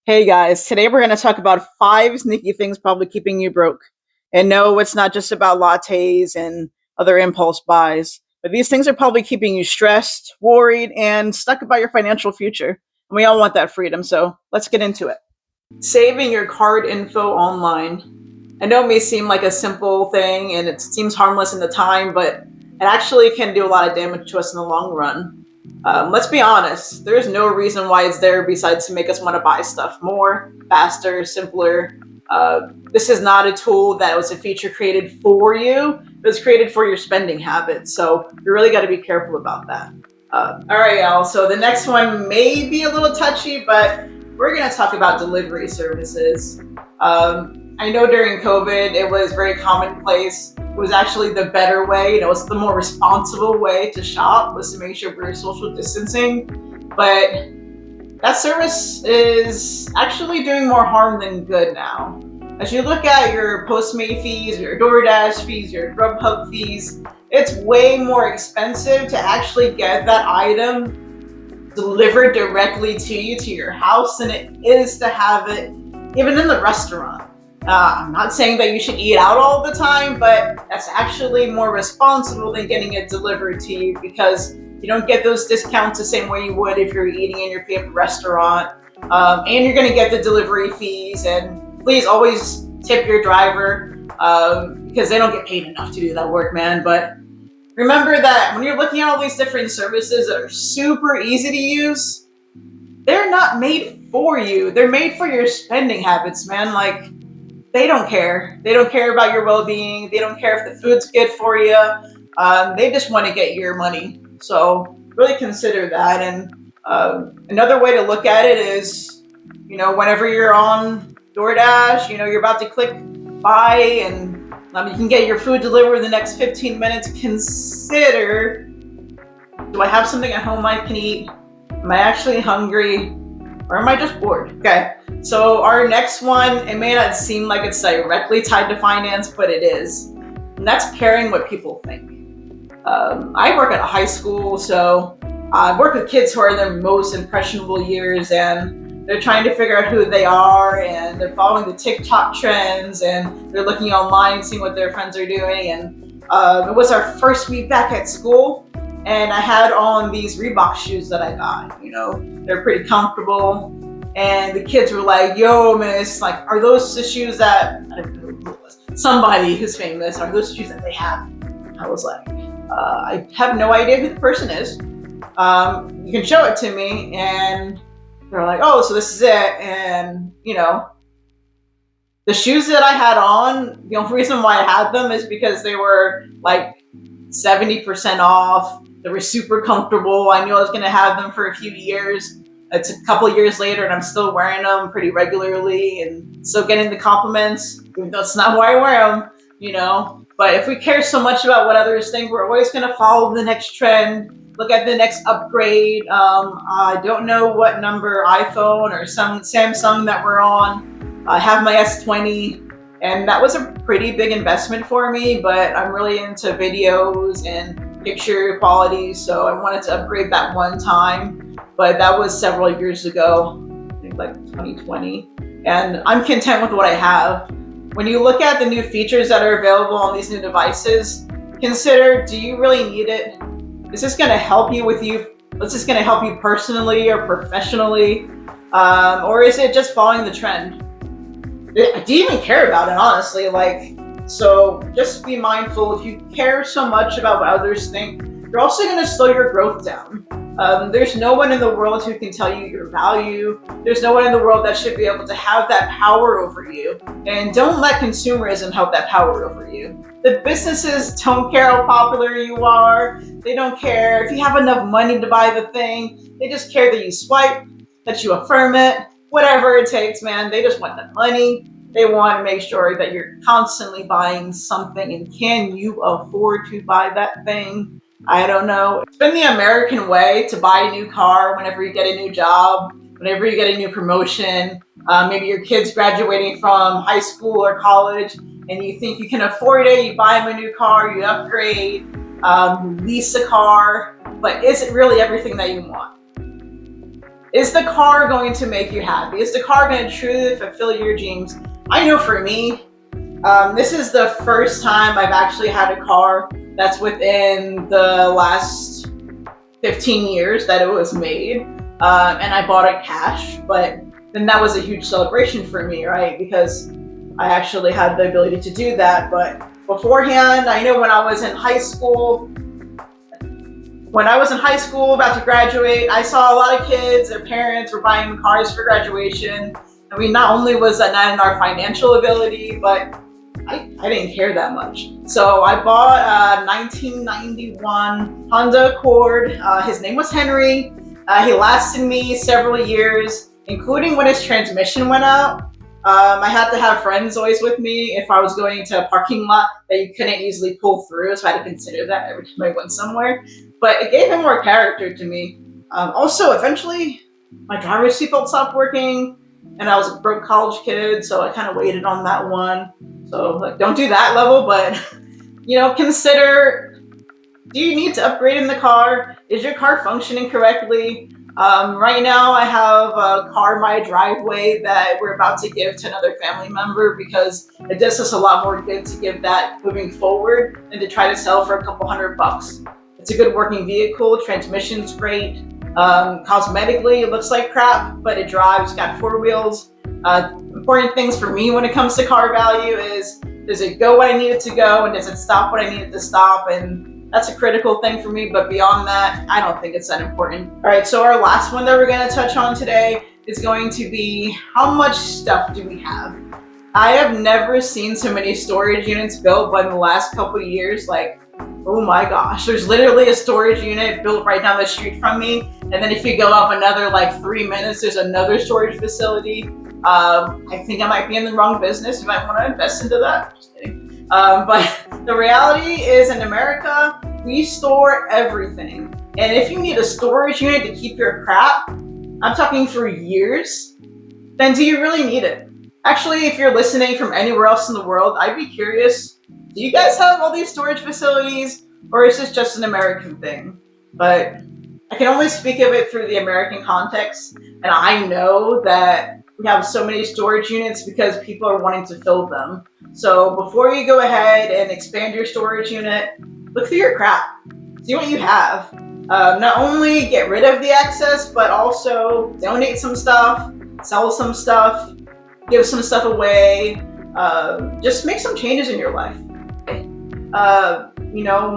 Hey guys, today we're going to talk about 5 sneaky things probably keeping you broke. And no, it's not just about lattes and other impulse buys, but these things are probably keeping you stressed, worried, and stuck about your financial future. And we all want that freedom, so let's get into it. Saving your card info online. I know it may seem like a simple thing and it seems harmless in the time, but it actually can do a lot of damage to us in the long run. Let's be honest, there's no reason why it's there besides to make us want to buy stuff more, faster, simpler. This is not a tool that was a feature created for you, it was created for your spending habits. So you really got to be careful about that. All right, y'all. So the next one may be a little touchy, but we're going to talk about delivery services. I know during COVID, it was very commonplace. It was actually the better way. It was the more responsible way to shop, was to make sure we were social distancing. But that service is actually doing more harm than good now. As you look at your Postmate fees, your DoorDash fees, your Grubhub fees, it's way more expensive to actually get that item delivered directly to you to your house than it is to have it even in the restaurant. I'm not saying that you should eat out all the time, but that's actually more responsible than getting it delivered to you because you don't get those discounts the same way you would if you're eating in your favorite restaurant. And you're going to get the delivery fees. And please always tip your driver because they don't get paid enough to do that work, man. But remember that when you're looking at all these different services that are super easy to use, they're not made for you. They're made for your spending habits, man. Like, they don't care. They don't care about your well-being. They don't care if the food's good for you. They just want to get your money. So really consider that. And another way to look at it is, whenever you're on DoorDash, you're about to click buy and you can get your food delivered in the next 15 minutes. Consider, do I have something at home I can eat? Am I actually hungry? Or am I just bored? Okay, so our next one, it may not seem like it's directly tied to finance, but it is. And that's caring what people think. I work at a high school, so I work with kids who are in their most impressionable years and they're trying to figure out who they are and they're following the TikTok trends and they're looking online, seeing what their friends are doing. And it was our first week back at school and I had on these Reebok shoes that I got, they're pretty comfortable. And the kids were like, yo, miss, like, are those the shoes that, I don't know who it was, somebody who's famous, are those shoes that they have? I was like, I have no idea who the person is. You can show it to me. And they're like, oh, so this is it. And, the shoes that I had on, the only reason why I had them is because they were like 70% off. They were super comfortable. I knew I was going to have them for a few years. It's a couple years later and I'm still wearing them pretty regularly and still getting the compliments. That's not why I wear them, But if we care so much about what others think, we're always going to follow the next trend, look at the next upgrade. I don't know what number iPhone or some Samsung that we're on. I have my S20 and that was a pretty big investment for me, but I'm really into videos and picture quality, so I wanted to upgrade that one time, but that was several years ago, I think like 2020, and I'm content with what I have. When you look at the new features that are available on these new devices, consider, do you really need it? Is this going to help you is this going to help you personally or professionally, or is it just following the trend? Do you even care about it, honestly? So just be mindful. If you care so much about what others think, you're also going to slow your growth down. There's no one in the world who can tell you your value. There's no one in the world that should be able to have that power over you. And don't let consumerism have that power over you. The businesses don't care how popular you are. They don't care if you have enough money to buy the thing. They just care that you swipe, that you affirm it, whatever it takes, man. They just want the money. They want to make sure that you're constantly buying something, and can you afford to buy that thing? I don't know. It's been the American way to buy a new car whenever you get a new job, whenever you get a new promotion. Maybe your kid's graduating from high school or college and you think you can afford it. You buy them a new car, you upgrade, you lease a car, but is it really everything that you want? Is the car going to make you happy? Is the car going to truly fulfill your dreams? I know for me, this is the first time I've actually had a car that's within the last 15 years that it was made, and I bought it cash. But then that was a huge celebration for me, right? Because I actually had the ability to do that. But beforehand, I know when I was in high school, about to graduate, I saw a lot of kids, their parents were buying cars for graduation. I mean, not only was that not in our financial ability, but I didn't care that much. So I bought a 1991 Honda Accord. His name was Henry. He lasted me several years, including when his transmission went out. I had to have friends always with me if I was going to a parking lot that you couldn't easily pull through, so I had to consider that every time I went somewhere. But it gave him more character to me. Also, eventually, my driver's seatbelt stopped working, and I was a broke college kid, so I kind of waited on that one. So, like, don't do that level, but consider: do you need to upgrade in the car? Is your car functioning correctly? Right now, I have a car in my driveway that we're about to give to another family member because it does us a lot more good to give that moving forward than to try to sell for a couple $100. It's a good working vehicle. Transmission's great. Cosmetically, it looks like crap, but it drives. Got 4 wheels. Important things for me when it comes to car value is: does it go what I need it to go, and does it stop what I need it to stop? And that's a critical thing for me, but beyond that, I don't think it's that important. All right, so our last one that we're going to touch on today is going to be: how much stuff do we have? I have never seen so many storage units built, but in the last couple of years, like, oh my gosh, there's literally a storage unit built right down the street from me. And then if you go up another like 3 minutes, there's another storage facility. I think I might be in the wrong business. You might want to invest into that. Just kidding. But the reality is, in America, we store everything. And if you need a storage unit to keep your crap, I'm talking for years, then do you really need it? Actually, if you're listening from anywhere else in the world, I'd be curious: do you guys have all these storage facilities, or is this just an American thing? But I can only speak of it through the American context, and I know that we have so many storage units because people are wanting to fill them. So before you go ahead and expand your storage unit, look through your crap. See what you have. Not only get rid of the excess, but also donate some stuff, sell some stuff, give some stuff away. Just make some changes in your life. I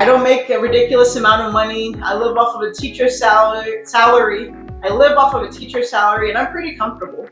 don't make a ridiculous amount of money. I live off of a teacher's salary. I live off of a teacher's salary, and I'm pretty comfortable.